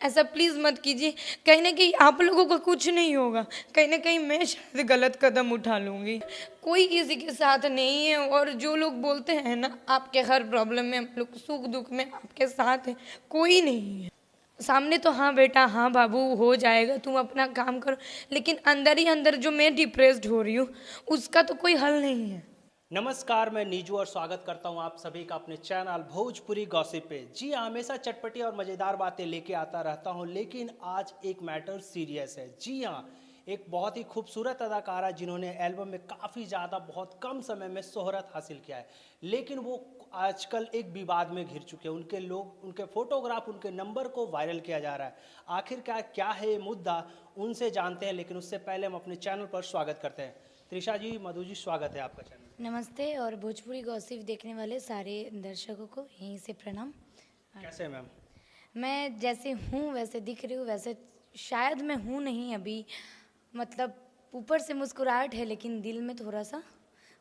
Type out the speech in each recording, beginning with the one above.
ऐसा प्लीज़ मत कीजिए। कहीं ना कहीं आप लोगों का कुछ नहीं होगा, कहीं ना कहीं मैं शायद गलत कदम उठा लूँगी। कोई किसी के साथ नहीं है, और जो लोग बोलते हैं ना आपके हर प्रॉब्लम में हम लोग सुख दुख में आपके साथ हैं, कोई नहीं है सामने। तो हाँ बेटा, हाँ बाबू, हो जाएगा, तुम अपना काम करो, लेकिन अंदर ही अंदर जो मैं डिप्रेस्ड हो रही हूँ उसका तो कोई हल नहीं है। नमस्कार, मैं नीजू और स्वागत करता हूं आप सभी का अपने चैनल भोजपुरी गॉसिप पे। जी हाँ, हमेशा चटपटी और मज़ेदार बातें लेके आता रहता हूं, लेकिन आज एक मैटर सीरियस है। जी हाँ, एक बहुत ही खूबसूरत अदाकारा जिन्होंने एल्बम में काफ़ी ज़्यादा बहुत कम समय में शोहरत हासिल किया है, लेकिन वो आजकल एक विवाद में घिर चुके हैं। उनके फोटोग्राफ, उनके नंबर को वायरल किया जा रहा है। आखिरकार क्या है ये मुद्दा, उनसे जानते हैं, लेकिन उससे पहले हम अपने चैनल पर स्वागत करते हैं। त्रिशा जी, मधु जी, स्वागत है आपका चैनल। नमस्ते, और भोजपुरी गॉसिप देखने वाले सारे दर्शकों को यहीं से प्रणाम। कैसे हैं मैम? मैं जैसे हूँ वैसे दिख रही हूँ, वैसे शायद मैं हूँ नहीं अभी। मतलब ऊपर से मुस्कुराहट है, लेकिन दिल में थोड़ा सा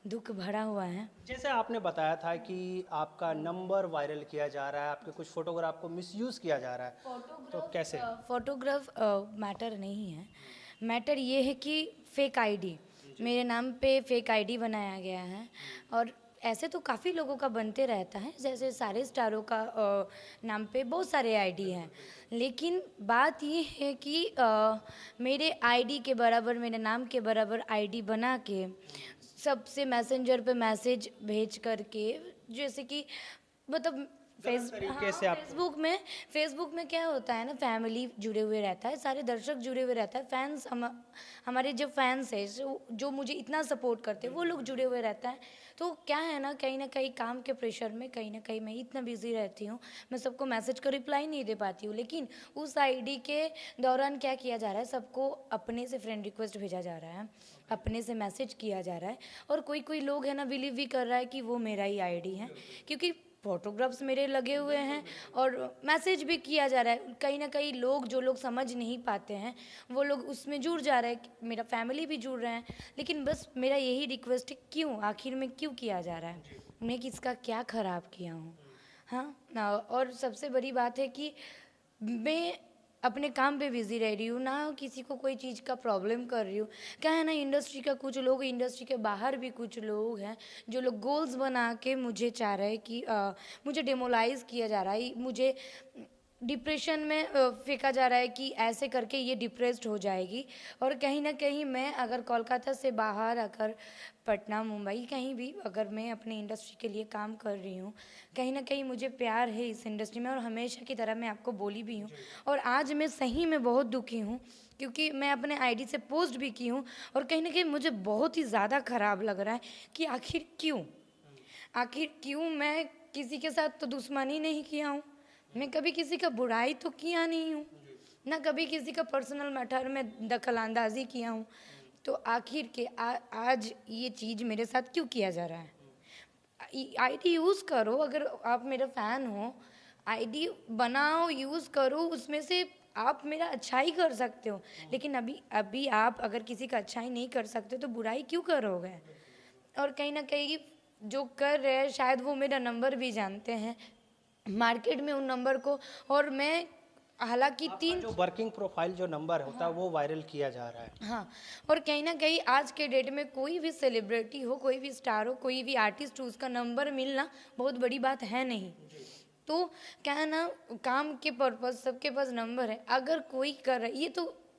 दुख भरा हुआ है। जैसे आपने बताया था कि आपका नंबर वायरल किया जा रहा है, आपके कुछ फोटोग्राफ को मिसयूज़ किया जा रहा है, तो कैसे? फोटोग्राफ मैटर नहीं है। मैटर ये है कि फेक आईडी, मेरे नाम पे फेक आईडी बनाया गया है। और ऐसे तो काफ़ी लोगों का बनते रहता है, जैसे सारे स्टारों का नाम पे बहुत सारे आईडी हैं। लेकिन बात ये है कि मेरे आईडी के बराबर, मेरे नाम के बराबर आईडी बना के सबसे मैसेंजर पे मैसेज भेज करके, जैसे कि मतलब गलत तरीके से आप फेसबुक में क्या होता है ना, फैमिली जुड़े हुए रहता है, सारे दर्शक जुड़े हुए रहता है, फैंस हमारे जो फैंस है, जो मुझे इतना सपोर्ट करते हैं, वो लोग जुड़े हुए रहता है। तो क्या है ना कहीं काम के प्रेशर में कहीं ना कहीं मैं इतना बिजी रहती हूँ, मैं सबको मैसेज का रिप्लाई नहीं दे पाती हूँ। लेकिन उस आईडी के दौरान क्या किया जा रहा है, सबको अपने से फ्रेंड रिक्वेस्ट भेजा जा रहा है, अपने से मैसेज किया जा रहा है। और कोई कोई लोग है ना बिलीव भी कर रहा है कि वो मेरा ही आईडी है, क्योंकि फोटोग्राफ्स मेरे लगे हुए हैं और मैसेज भी किया जा रहा है। कहीं ना कहीं लोग, जो लोग समझ नहीं पाते हैं, वो लोग उसमें जुड़ जा रहे हैं, मेरा फैमिली भी जुड़ रहे हैं। लेकिन बस मेरा यही रिक्वेस्ट है, क्यों आखिर में क्यों किया जा रहा है, मैं किसका क्या खराब किया हूँ? हाँ और सबसे बड़ी बात है कि मैं अपने काम पे बिजी रह रही हूँ, ना किसी को कोई चीज़ का प्रॉब्लम कर रही हूँ। क्या है ना, इंडस्ट्री का कुछ लोग, इंडस्ट्री के बाहर भी कुछ लोग हैं जो लोग गोल्स बना के मुझे चाह रहे हैं कि मुझे डेमोलाइज किया जा रहा है, मुझे डिप्रेशन में फेंका जा रहा है कि ऐसे करके ये डिप्रेस्ड हो जाएगी। और कहीं ना कहीं मैं अगर कोलकाता से बाहर, अगर पटना, मुंबई, कहीं भी अगर मैं अपनी इंडस्ट्री के लिए काम कर रही हूँ, कहीं ना कहीं मुझे प्यार है इस इंडस्ट्री में, और हमेशा की तरह मैं आपको बोली भी हूँ। और आज मैं सही में बहुत दुखी हूँ, क्योंकि मैं अपने आईडी से पोस्ट भी की हूँ, और कहीं ना कहीं मुझे बहुत ही ज़्यादा ख़राब लग रहा है कि आखिर क्यों मैं किसी के साथ तो दुश्मनी नहीं किया हूँ, मैं कभी किसी का बुराई तो किया नहीं हूँ, ना कभी किसी का पर्सनल मैटर में दखल अंदाजी किया हूँ। तो आखिर के आज ये चीज़ मेरे साथ क्यों किया जा रहा है? आईडी यूज़ करो, अगर आप मेरा फ़ैन हो, आईडी बनाओ, यूज़ करो, उसमें से आप मेरा अच्छाई कर सकते हो। लेकिन अभी अभी आप अगर किसी का अच्छाई नहीं कर सकते तो बुराई क्यों करोगे? और कहीं ना कहीं जो कर रहे हैं शायद वो मेरा नंबर भी जानते हैं मार्केट में उन नंबर को। और मैं हालांकि आपका जो वर्किंग प्रोफाइल जो नंबर होता है वो वायरल किया जा रहा है। हाँ, और कहीं ना कहीं आज के डेट में कोई भी सेलिब्रिटी हो, कोई भी स्टार हो, कोई भी आर्टिस्ट हो, उसका नंबर मिलना बहुत बड़ी बात है नहीं। तो क्या है ना, काम के पर्पज सबके पास नंबर है। अगर कोई कर रहा है,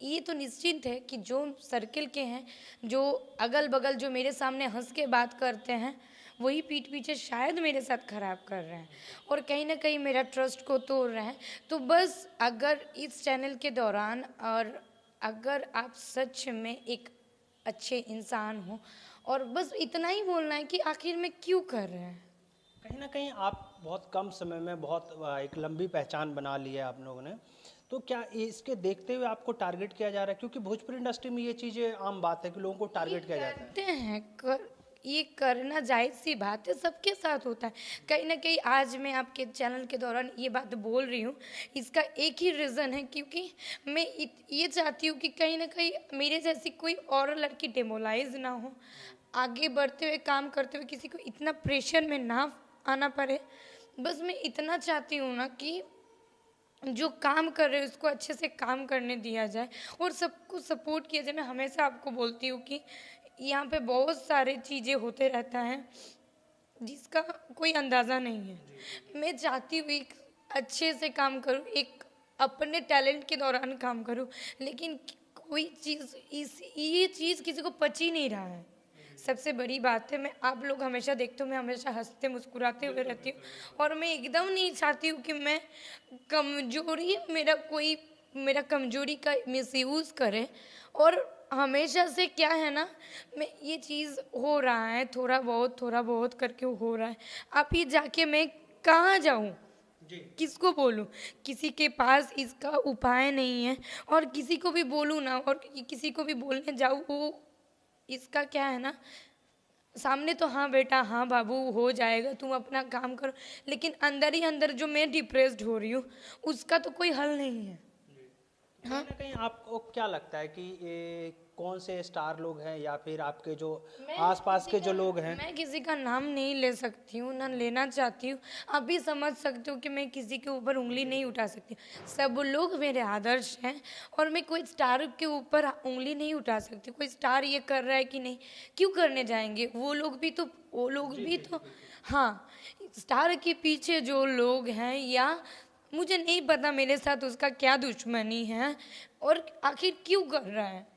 ये तो निश्चिंत है कि जो सर्किल के हैं, जो अगल बगल, जो मेरे सामने हंस के बात करते हैं, वही पीठ पीछे शायद मेरे साथ खराब कर रहे हैं और कहीं ना कहीं मेरा ट्रस्ट को तोड़ रहे हैं। तो बस अगर इस चैनल के दौरान, और अगर आप सच में एक अच्छे इंसान हो, और बस इतना ही बोलना है कि आखिर में क्यों कर रहे हैं। कहीं ना कहीं आप बहुत कम समय में बहुत एक लंबी पहचान बना ली है आप लोगों ने, तो क्या इसके देखते हुए आपको टारगेट किया जा रहा है? क्योंकि भोजपुरी इंडस्ट्री में ये चीज़ें आम बात है कि लोगों को टारगेट किया जाता है। करते हैं ये करना जायज़ सी बात है, सबके साथ होता है। कहीं ना कहीं आज मैं आपके चैनल के दौरान ये बात बोल रही हूँ, इसका एक ही रीज़न है, क्योंकि मैं ये चाहती हूँ कि कहीं ना कहीं मेरे जैसी कोई और लड़की डेमोलाइज ना हो, आगे बढ़ते हुए काम करते हुए किसी को इतना प्रेशर में ना आना पड़े। बस मैं इतना चाहती हूँ ना कि जो काम कर रहे हैं उसको अच्छे से काम करने दिया जाए और सबको सपोर्ट किया जाए। मैं हमेशा आपको बोलती हूँ कि यहाँ पे बहुत सारे चीज़ें होते रहता है जिसका कोई अंदाज़ा नहीं है। मैं चाहती हूँ एक अच्छे से काम करूँ, एक अपने टैलेंट के दौरान काम करूँ, लेकिन कोई चीज़ ये चीज़ किसी को पच ही नहीं रहा है। सबसे बड़ी बात है, मैं आप लोग हमेशा देखते हो मैं हमेशा हंसते मुस्कुराते हुए रहती हूँ और मैं एकदम नहीं चाहती हूँ कि मैं कमजोरी मेरा कमजोरी का मिसयूज़ करे। और हमेशा से क्या है ना, मैं ये चीज़ हो रहा है थोड़ा बहुत करके हो रहा है। अब ही जाके मैं कहाँ जाऊँ, किसको बोलूँ? किसी के पास इसका उपाय नहीं है और किसी को भी बोलूँ ना और किसी को भी बोलने जाऊँ, वो इसका क्या है ना, सामने तो हाँ बेटा हाँ बाबू हो जाएगा तुम अपना काम करो, लेकिन अंदर ही अंदर जो मैं डिप्रेस्ड हो रही हूँ उसका तो कोई हल नहीं है। कहीं ना कहीं आपको क्या लगता है कि ये कौन से स्टार लोग हैं या फिर आपके जो आसपास के जो लोग हैं? मैं किसी का नाम नहीं ले सकती हूँ, ना लेना चाहती हूँ। आप भी समझ सकते हो कि मैं किसी के ऊपर उंगली नहीं उठा सकती। सब लोग मेरे आदर्श हैं और मैं कोई स्टार के ऊपर उंगली नहीं उठा सकती। कोई स्टार ये कर रहा है कि नहीं, क्यों करने जाएंगे? वो लोग भी तो हाँ, स्टार के पीछे जो लोग हैं, या मुझे नहीं पता मेरे साथ उसका क्या दुश्मनी है और आखिर क्यों कर रहा है।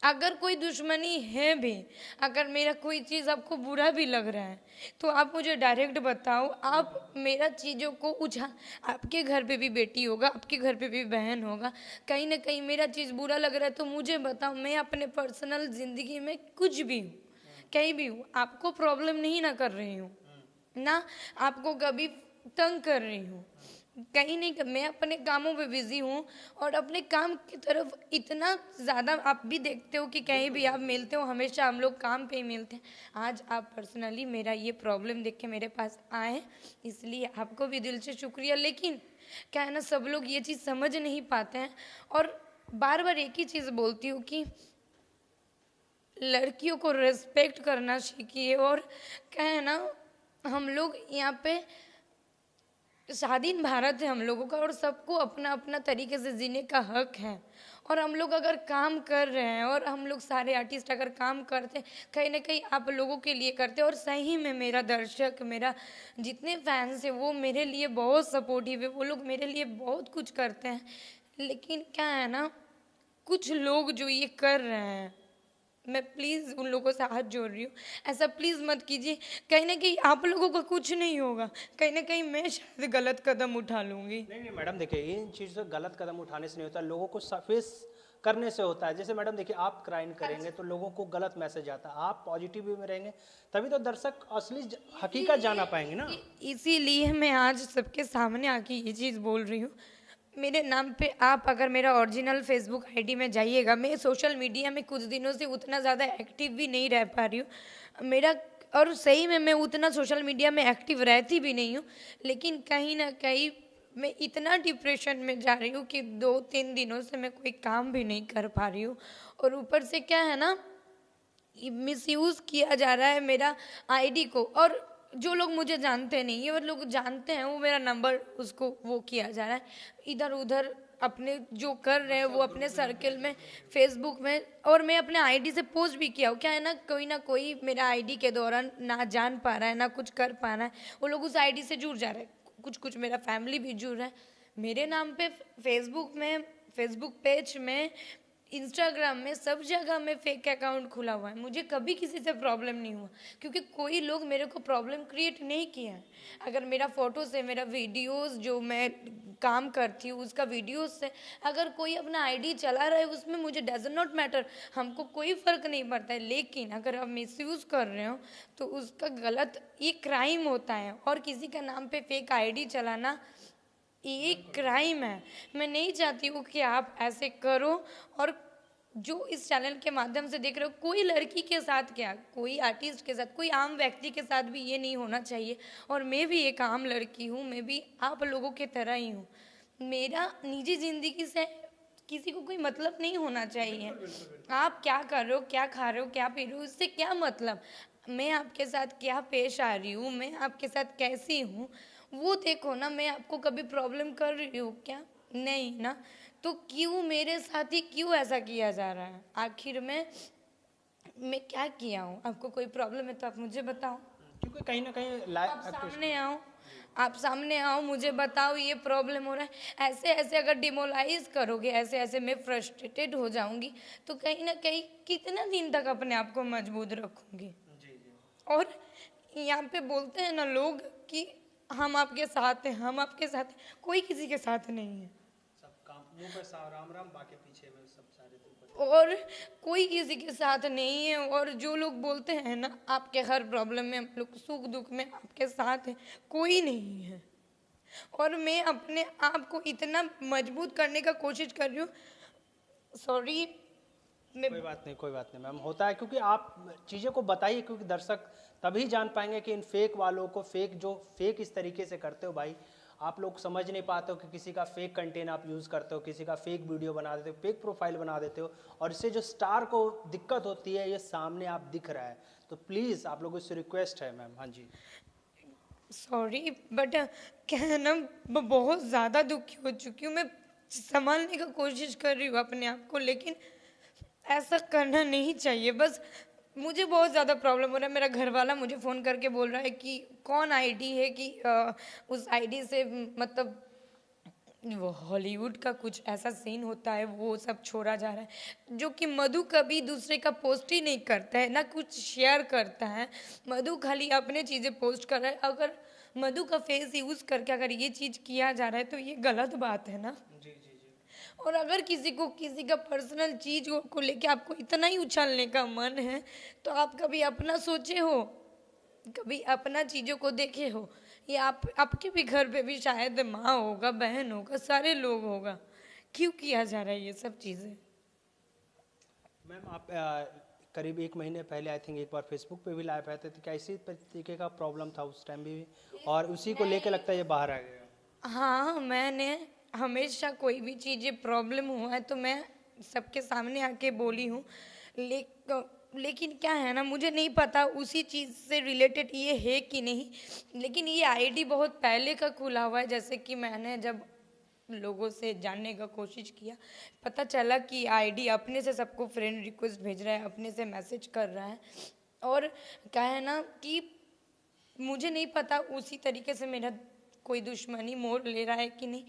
अगर कोई दुश्मनी है भी, अगर मेरा कोई चीज़ आपको बुरा भी लग रहा है तो आप मुझे डायरेक्ट बताओ। आप मेरा चीज़ों को आपके घर पे भी बेटी होगा, आपके घर पे भी बहन होगा, कहीं ना कहीं मेरा चीज़ बुरा लग रहा है तो मुझे बताओ। मैं अपने पर्सनल ज़िंदगी में कुछ भी हूँ, कहीं भी हूँ, आपको प्रॉब्लम नहीं ना कर रही हूँ ना, आपको कभी तंग कर रही हूँ, कहीं नहीं। मैं अपने कामों में बिजी हूँ और अपने काम की तरफ इतना ज़्यादा, आप भी देखते हो कि कहीं भी आप मिलते हो हमेशा हम लोग काम पे ही मिलते हैं। आज आप पर्सनली मेरा ये प्रॉब्लम देख के मेरे पास आए, इसलिए आपको भी दिल से शुक्रिया। लेकिन क्या है ना, सब लोग ये चीज़ समझ नहीं पाते हैं और बार बार एक ही चीज़ बोलती हूँ कि लड़कियों को रेस्पेक्ट करना सीखिए। और क्या है ना, हम लोग यहाँ पे स्वाधीन भारत है हम लोगों का और सबको अपना अपना तरीके से जीने का हक है। और हम लोग अगर काम कर रहे हैं और हम लोग सारे आर्टिस्ट अगर काम करते हैं, कहीं ना कहीं आप लोगों के लिए करते हैं। और सही में मेरा दर्शक, मेरा जितने फैंस हैं वो मेरे लिए बहुत सपोर्टिव है, वो लोग मेरे लिए बहुत कुछ करते हैं। लेकिन क्या है ना, कुछ लोग जो ये कर रहे हैं, मैं प्लीज़ उन लोगों से हाथ जोड़ रही हूँ, ऐसा प्लीज़ मत कीजिए। कहीं ना कहीं आप लोगों का कुछ नहीं होगा, कहीं ना कहीं मैं शायद गलत कदम उठा लूँगी। नहीं नहीं मैडम, देखिए इन चीज़ से गलत कदम उठाने से नहीं होता, लोगों को फेस करने से होता है। जैसे मैडम देखिए, आप क्राइम करेंगे तो लोगों को गलत मैसेज आता है, आप पॉजिटिव वे में रहेंगे तभी तो दर्शक असली हकीकत जाना पाएंगे ना। इसीलिए मैं आज सबके सामने आके ये चीज़ बोल रही हूँ। मेरे नाम पे आप अगर मेरा ओरिजिनल फेसबुक आईडी में जाइएगा, मैं सोशल मीडिया में कुछ दिनों से उतना ज़्यादा एक्टिव भी नहीं रह पा रही हूँ मेरा, और सही में मैं उतना सोशल मीडिया में एक्टिव रहती भी नहीं हूँ। लेकिन कहीं ना कहीं मैं इतना डिप्रेशन में जा रही हूँ कि 2-3 दिनों से मैं कोई काम भी नहीं कर पा रही हूँ। और ऊपर से क्या है ना, मिसयूज़ किया जा रहा है मेरा आईडी को। और जो लोग मुझे जानते नहीं है, वो लोग जानते हैं, वो मेरा नंबर उसको वो किया जा रहा है इधर उधर, अपने जो कर रहे हैं वो अपने सर्कल में, फेसबुक में। और मैं अपने आईडी से पोस्ट भी किया हूँ। क्या है ना कोई मेरा आईडी के दौरान ना जान पा रहा है ना कुछ कर पा रहा है, वो लोग उस आईडी से जुड़ जा रहे हैं। कुछ कुछ मेरा फैमिली भी जुड़ रहा है मेरे नाम पे, फेसबुक में, फेसबुक पेज में, इंस्टाग्राम में, सब जगह में फेक अकाउंट खुला हुआ है। मुझे कभी किसी से प्रॉब्लम नहीं हुआ क्योंकि कोई लोग मेरे को प्रॉब्लम क्रिएट नहीं किया है। अगर मेरा फ़ोटो से, मेरा वीडियोस जो मैं काम करती हूँ उसका वीडियोस से अगर कोई अपना आईडी चला रहा है, उसमें मुझे डज नॉट मैटर, हमको कोई फ़र्क नहीं पड़ता है। लेकिन अगर आप मिसयूज़ कर रहे हो तो उसका गलत, ये क्राइम होता है। और किसी का नाम पे फेक आईडी चलाना ये क्राइम है। मैं नहीं चाहती हूँ कि आप ऐसे करो। और जो इस चैनल के माध्यम से देख रहे हो, कोई लड़की के साथ क्या, कोई आर्टिस्ट के साथ, कोई आम व्यक्ति के साथ भी ये नहीं होना चाहिए। और मैं भी एक आम लड़की हूँ, मैं भी आप लोगों के तरह ही हूँ। मेरा निजी ज़िंदगी से किसी को कोई मतलब नहीं होना चाहिए। आप क्या कर रहे हो, क्या खा रहे हो, क्या पी रहे हो, इससे क्या मतलब। मैं आपके साथ क्या पेश आ रही हूँ, मैं आपके साथ कैसी हूँ, वो देखो ना। मैं आपको कभी प्रॉब्लम कर रही हूँ क्या? नहीं ना, तो क्यों मेरे साथ ही क्यों ऐसा किया जा रहा है? आखिर में मैं क्या किया हूँ? आपको कोई प्रॉब्लम है तो आप मुझे बताओ। क्योंकि कहीं ना कहीं आप सामने आओ, आप सामने आओ, मुझे बताओ ये प्रॉब्लम हो रहा है। ऐसे ऐसे अगर डिमोलाइज करोगे, ऐसे ऐसे मैं फ्रस्ट्रेटेड हो जाऊंगी, तो कहीं ना कहीं कितना दिन तक अपने आप को मजबूत रखूंगी? जी जी। और यहाँ पे बोलते हैं ना लोग कि हम आपके साथ हैं, हम आपके साथ हैं, कोई किसी के साथ नहीं है। सब काम मुंह पे राम राम, बाकी पीछे में सब सारे दिल पर। और कोई किसी के साथ नहीं है। और जो लोग बोलते हैं ना आपके हर प्रॉब्लम में, हम लोग सुख दुख में आपके साथ हैं, कोई नहीं है। और मैं अपने आप को इतना मजबूत करने का कोशिश कर रही हूँ। सॉरी, मैं कोई बात नहीं, कोई बात नहीं मैम, होता है। क्योंकि आप चीज़ें को बताइए, क्योंकि दर्शक तभी जान पाएंगे कि इन फेक वालों को, फेक इस तरीके से करते हो भाई, आप लोग समझ नहीं पाते हो कि किसी का फेक कंटेंट आप यूज़ करते हो, किसी का फेक वीडियो बना देते हो, फेक प्रोफाइल बना देते हो, और इससे जो स्टार को दिक्कत होती है ये सामने आप दिख रहा है। तो प्लीज़ आप लोगों से रिक्वेस्ट है मैम। हाँ जी। सॉरी, बट क्या है ना, मैं बहुत ज़्यादा दुखी हो चुकी हूँ। मैं संभालने का कोशिश कर रही हूँ अपने आप को, लेकिन ऐसा करना नहीं चाहिए। बस मुझे बहुत ज़्यादा प्रॉब्लम हो रहा है। मेरा घर वाला मुझे फ़ोन करके बोल रहा है कि कौन आईडी है, कि उस आईडी से मतलब वो हॉलीवुड का कुछ ऐसा सीन होता है, वो सब छोड़ा जा रहा है। जो कि मधु कभी दूसरे का पोस्ट ही नहीं करता है, ना कुछ शेयर करता है। मधु खाली अपने चीज़ें पोस्ट कर रहा है। अगर मधु का फेस यूज़ करके अगर ये चीज़ किया जा रहा है तो ये गलत बात है ना। जी जी जी। और अगर किसी को किसी का पर्सनल चीज को लेके आपको इतना ही उछालने का मन है, तो आप कभी अपना सोचे हो? कभी अपना चीजों को देखे हो? ये आपके भी घर पे भी शायद माँ होगा, बहन होगा, सारे लोग होगा। क्यों किया जा रहा है ये सब चीजें? मैम आप करीब 1 महीने पहले आई थिंक एक बार फेसबुक पे भी लाइव आए थे, तो क्या इसी तरीके का प्रॉब्लम था उस टाइम भी, और उसी को लेके लगता है ये बाहर आ गया? हाँ, मैंने हमेशा कोई भी चीज़ें प्रॉब्लम हुआ है तो मैं सबके सामने आके बोली हूँ। लेकिन क्या है ना, मुझे नहीं पता उसी चीज़ से रिलेटेड ये है कि नहीं। लेकिन ये आईडी बहुत पहले का खुला हुआ है। जैसे कि मैंने जब लोगों से जानने का कोशिश किया, पता चला कि आईडी अपने से सबको फ्रेंड रिक्वेस्ट भेज रहा है, अपने से मैसेज कर रहा है। और क्या है ना कि मुझे नहीं पता उसी तरीके से मेरा कोई दुश्मनी मोड़ ले रहा है कि नहीं।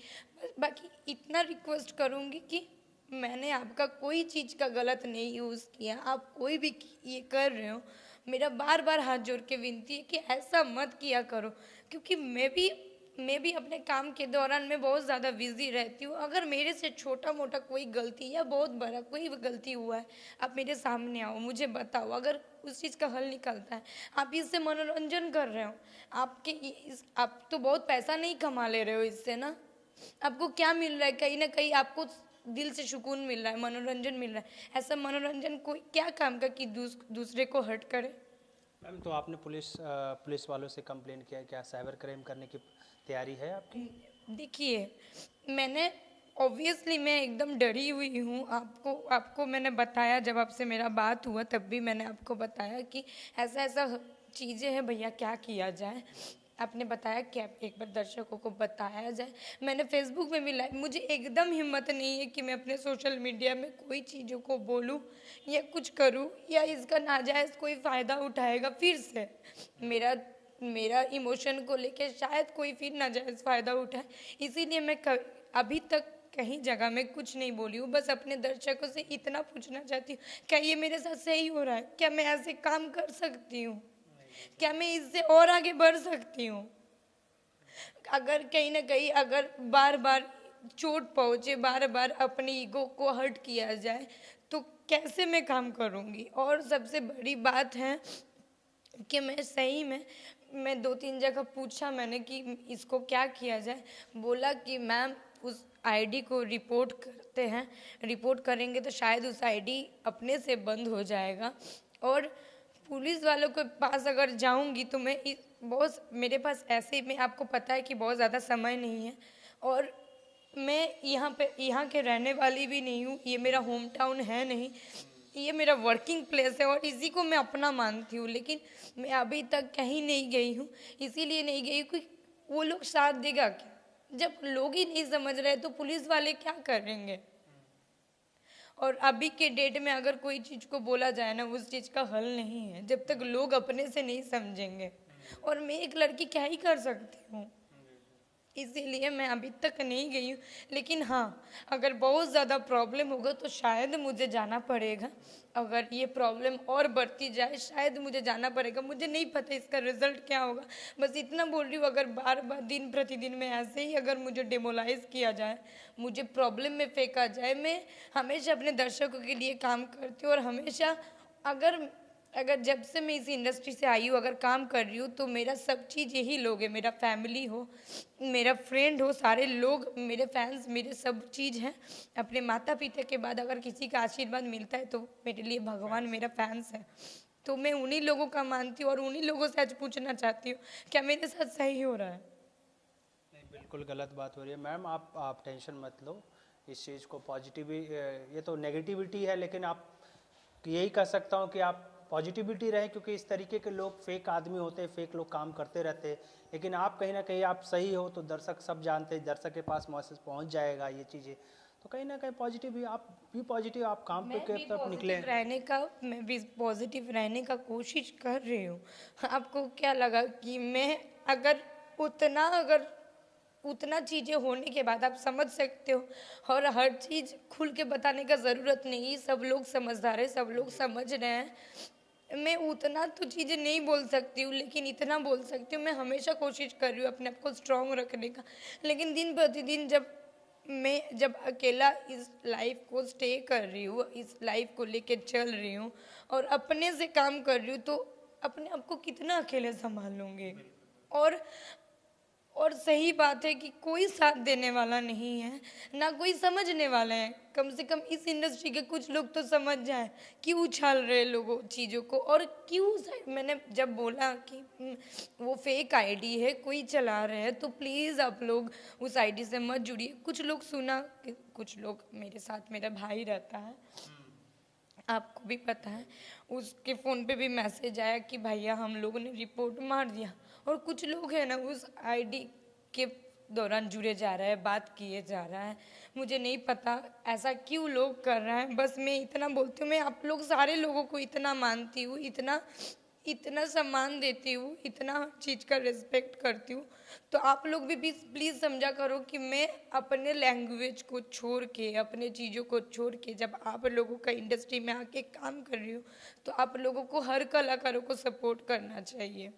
बाकी इतना रिक्वेस्ट करूँगी कि मैंने आपका कोई चीज़ का गलत नहीं यूज़ किया। आप कोई भी ये कर रहे हो, मेरा बार बार हाथ जोड़ के विनती है कि ऐसा मत किया करो। क्योंकि मैं भी अपने काम के दौरान मैं बहुत ज़्यादा बिजी रहती हूँ। अगर मेरे से छोटा मोटा कोई गलती या बहुत बड़ा कोई गलती हुआ है, आप मेरे सामने आओ, मुझे बताओ। अगर उस चीज़ का हल निकलता है, आप इससे मनोरंजन कर रहे हो। आप तो बहुत पैसा नहीं कमा ले रहे हो इससे ना। आपको क्या मिल रहा है? कहीं ना कहीं आपको दिल से सुकून मिल रहा है, मनोरंजन मिल रहा है। ऐसा मनोरंजन कोई क्या काम का कि दूसरे को हर्ट करे? मैम तो आपने पुलिस वालों से कंप्लेन किया, क्या साइबर क्राइम करने की तैयारी है आपकी? देखिए, मैंने ऑब्वियसली मैं एकदम डरी हुई हूँ। आपको मैंने बताया, जब आपसे मेरा बात हुआ तब भी मैंने आपको बताया कि ऐसा ऐसा चीज़ें हैं भैया, क्या किया जाए। आपने बताया कि आप एक बार दर्शकों को बताया जाए। मैंने फेसबुक में भी लाइव, मुझे एकदम हिम्मत नहीं है कि मैं अपने सोशल मीडिया में कोई चीज़ों को बोलूं या कुछ करूं, या इसका नाजायज़ कोई फ़ायदा उठाएगा फिर से मेरा इमोशन को लेके शायद कोई फिर नाजायज़ फ़ायदा उठाए। इसीलिए मैं अभी तक कहीं जगह में कुछ नहीं बोली हूँ। बस अपने दर्शकों से इतना पूछना चाहती हूँ, क्या ये मेरे साथ सही हो रहा है? क्या मैं ऐसे काम कर सकती हूँ? क्या मैं इससे और आगे बढ़ सकती हूँ? अगर कहीं ना कहीं अगर बार बार चोट पहुँचे, बार बार अपनी ईगो को हर्ट किया जाए, तो कैसे मैं काम करूँगी? और सबसे बड़ी बात है कि मैं सही में, मैं 2-3 जगह पूछा मैंने कि इसको क्या किया जाए। बोला कि मैम उस आईडी को रिपोर्ट करते हैं, रिपोर्ट करेंगे तो शायद उस आईडी अपने से बंद हो जाएगा। और पुलिस वालों के पास अगर जाऊंगी तो बहुत, मेरे पास ऐसे में आपको पता है कि बहुत ज़्यादा समय नहीं है। और मैं यहाँ के रहने वाली भी नहीं हूँ, ये मेरा होम टाउन है नहीं, ये मेरा वर्किंग प्लेस है और इसी को मैं अपना मानती हूँ। लेकिन मैं अभी तक कहीं नहीं गई हूँ। इसीलिए नहीं गई कि वो लोग साथ देगा क्या? जब लोग ही नहीं समझ रहे तो पुलिस वाले क्या करेंगे। और अभी के डेट में अगर कोई चीज़ को बोला जाए ना, उस चीज़ का हल नहीं है जब तक लोग अपने से नहीं समझेंगे। और मैं एक लड़की क्या ही कर सकती हूँ, इसीलिए मैं अभी तक नहीं गई हूँ। लेकिन हाँ, अगर बहुत ज़्यादा प्रॉब्लम होगा तो शायद मुझे जाना पड़ेगा। अगर ये प्रॉब्लम और बढ़ती जाए शायद मुझे जाना पड़ेगा। मुझे नहीं पता इसका रिजल्ट क्या होगा, बस इतना बोल रही हूँ, अगर बार बार दिन प्रतिदिन में ऐसे ही अगर मुझे डेमोलाइज किया जाए, मुझे प्रॉब्लम में फेंका जाए, मैं हमेशा अपने दर्शकों के लिए काम करती हूँ। और हमेशा अगर अगर जब से मैं इस इंडस्ट्री से आई हूँ, अगर काम कर रही हूँ, तो मेरा सब चीज़ यही लोग है। मेरा फैमिली हो, मेरा फ्रेंड हो, सारे लोग मेरे फैंस मेरे सब चीज़ हैं। अपने माता पिता के बाद अगर किसी का आशीर्वाद मिलता है तो मेरे लिए भगवान मेरा फैंस है। तो मैं उन्हीं लोगों का मानती हूँ और उन्हीं लोगों से आज पूछना चाहती हूँ, क्या मेरे साथ सही हो रहा है? नहीं, बिल्कुल गलत बात हो रही है मैम। आप टेंशन मत लो इस चीज़ को। पॉजिटिव, ये तो नेगेटिविटी है, लेकिन आप यही कह सकता हूँ कि आप पॉजिटिविटी रहे, क्योंकि इस तरीके के लोग फेक आदमी होते हैं, फेक लोग काम करते रहते हैं। लेकिन आप कहीं ना कहीं आप सही हो तो दर्शक सब जानते हैं, दर्शक के पास मैसेज पहुँच जाएगा ये चीज़ें। तो कहीं ना कहीं पॉजिटिव भी, आप भी पॉजिटिव, आप काम पे के तरफ निकले। मैं भी पॉजिटिव रहने का कोशिश कर रही हूँ। आपको क्या लगा कि मैं अगर उतना चीज़ें होने के बाद आप समझ सकते हो। और हर चीज़ खुल के बताने का ज़रूरत नहीं, सब लोग समझदार है, सब लोग समझ रहे हैं। मैं उतना तो चीज़ें नहीं बोल सकती हूँ, लेकिन इतना बोल सकती हूँ, मैं हमेशा कोशिश कर रही हूँ अपने आप को स्ट्रॉन्ग रखने का। लेकिन दिन प्रतिदिन जब अकेला इस लाइफ को स्टे कर रही हूँ, इस लाइफ को लेके चल रही हूँ और अपने से काम कर रही हूँ, तो अपने आप को कितना अकेले संभाल लूँगी। और और सही बात है कि कोई साथ देने वाला नहीं है, ना कोई समझने वाला है। कम से कम इस इंडस्ट्री के कुछ लोग तो समझ जाए क्यों उछाल रहे लोगों चीज़ों को। और मैंने जब बोला कि वो फेक आईडी है, कोई चला रहे हैं, तो प्लीज़ आप लोग उस आईडी से मत जुड़िए। कुछ लोग कुछ लोग मेरे साथ, मेरा भाई रहता है, आपको भी पता है, उसके फ़ोन पे भी मैसेज आया कि भैया हम लोगों ने रिपोर्ट मार दिया। और कुछ लोग हैं ना उस आईडी के दौरान जुड़े जा रहा है, बात किए जा रहा है। मुझे नहीं पता ऐसा क्यों लोग कर रहे हैं। बस मैं इतना बोलती हूँ, मैं आप लोग सारे लोगों को इतना मानती हूँ, इतना इतना सम्मान देती हूँ, इतना चीज़ का रिस्पेक्ट करती हूँ। तो आप लोग भी प्लीज़ समझा करो कि मैं अपने लैंग्वेज को छोड़ के, अपने चीज़ों को छोड़ के जब आप लोगों का इंडस्ट्री में आके काम कर रही हूँ, तो आप लोगों को, हर कलाकारों को सपोर्ट करना चाहिए।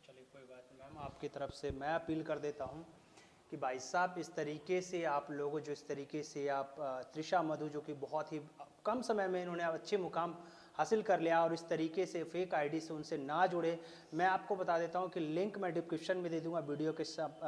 चलिए कोई बात नहीं मैम, आपकी तरफ से मैं अपील कर देता हूँ कि भाई साहब इस तरीके से आप लोगों, जो इस तरीके से आप त्रिशा मधु, जो कि बहुत ही कम समय में इन्होंने अच्छे मुकाम हासिल कर लिया, और इस तरीके से फेक आईडी से उनसे ना जुड़े। मैं आपको बता देता हूं कि लिंक मैं डिस्क्रिप्शन में दे दूंगा, वीडियो के सब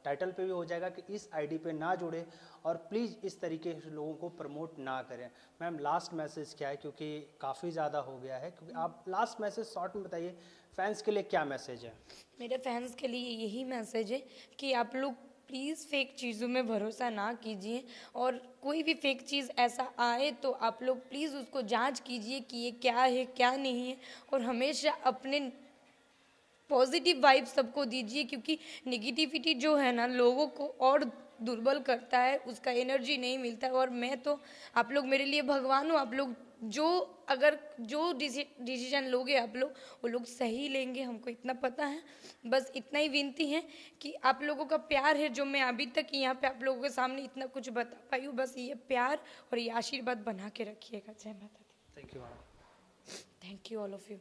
टाइटल पे भी हो जाएगा कि इस आईडी पे ना जुड़े, और प्लीज़ इस तरीके से लोगों को प्रमोट ना करें। मैम लास्ट मैसेज क्या है, क्योंकि काफ़ी ज़्यादा हो गया है, क्योंकि आप लास्ट मैसेज शॉर्ट में बताइए, फैंस के लिए क्या मैसेज है? मेरे फैंस के लिए यही मैसेज है कि आप लोग प्लीज़ फेक चीज़ों में भरोसा ना कीजिए। और कोई भी फेक चीज़ ऐसा आए तो आप लोग प्लीज़ उसको जांच कीजिए कि ये क्या है क्या नहीं है। और हमेशा अपने पॉजिटिव वाइब सबको दीजिए, क्योंकि निगेटिविटी जो है ना लोगों को और दुर्बल करता है, उसका एनर्जी नहीं मिलता है। और मैं तो, आप लोग मेरे लिए भगवान हो। आप लोग जो डिसीजन लोगे आप लोग, वो लोग सही लेंगे, हमको इतना पता है। बस इतना ही विनती है कि आप लोगों का प्यार है, जो मैं अभी तक यहाँ पे आप लोगों के सामने इतना कुछ बता पाई हूँ, बस ये प्यार और ये आशीर्वाद बना के रखिएगा। जय माता दी। Thank you madam. Thank you all of you.